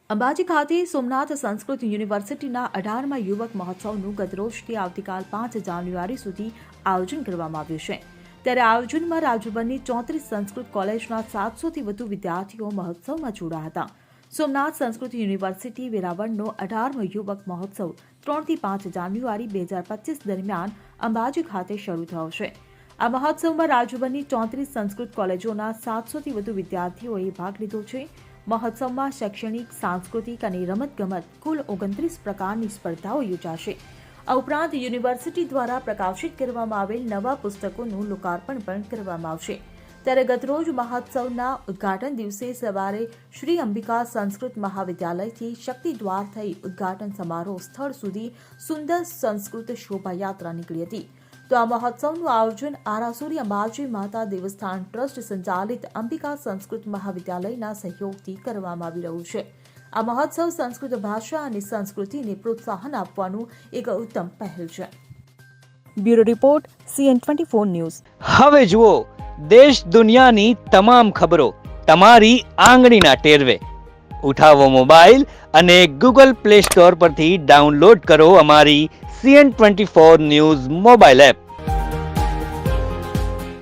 અંબાજી ખાતે સોમનાથ સંસ્કૃત યુનિવર્સિટીના 18મા યુવક મહોત્સવનું ગતરોજથી આવતીકાલ 5 જાન્યુઆરી સુધી આયોજન કરવામાં આવ્યું છે. ત્યારે આયોજનમાં રાજ્યભરની 34 સંસ્કૃત કોલેજના 700થી વધુ વિદ્યાર્થીઓ મહોત્સવમાં જોડાયા હતા. સોમનાથ સંસ્કૃત યુનિવર્સિટી વેરાવળનો 18મો યુવક મહોત્સવ 3 થી 5 જાન્યુઆરી 2025 દરમિયાન અંબાજી ખાતે શરૂ થયો છે. આ મહોત્સવમાં રાજ્યભરની 34 સંસ્કૃત કોલેજોના 700થી વધુ વિદ્યાર્થીઓએ ભાગ લીધો છે. મહોત્સવમાં શૈક્ષણિક, સાંસ્કૃતિક અને રમતગમત કુલ 29 પ્રકારની સ્પર્ધાઓ યોજાશે. આ ઉપરાંત યુનિવર્સિટી દ્વારા પ્રકાશિત કરવામાં આવેલ નવા પુસ્તકોનું લોકાર્પણ પણ કરવામાં આવશે. ત્યારે ગતરોજ મહોત્સવના ઉદ્ઘાટન દિવસે સવારે શ્રી અંબિકા સંસ્કૃત મહાવિદ્યાલયથી શક્તિદ્વાર થઈ ઉદ્ઘાટન સમારોહ સ્થળ સુધી સુંદર સંસ્કૃત શોભાયાત્રા નીકળી હતી. તો આ મહોત્સવનું આયોજન આરાસુરી અંબાજી માતા દેવસ્થાન ટ્રસ્ટ સંચાલિત અંબિકા સંસ્કૃત મહાવિદ્યાલયના સહયોગથી કરવામાં આવી રહ્યું છે. આ મહોત્સવ સંસ્કૃત ભાષા અને સંસ્કૃતિને પ્રોત્સાહન આપવાનું એક ઉત્તમ પહેલ છે. Bureau report CN24 news. હવે જુઓ દેશ દુનિયાની તમામ ખબરો તમારી આંગળીના ટેરવે. ઉઠાવો મોબાઈલ અને Google Play Store પરથી ડાઉનલોડ કરો અમારી CN24 ન્યૂઝ મોબાઈલ એપ.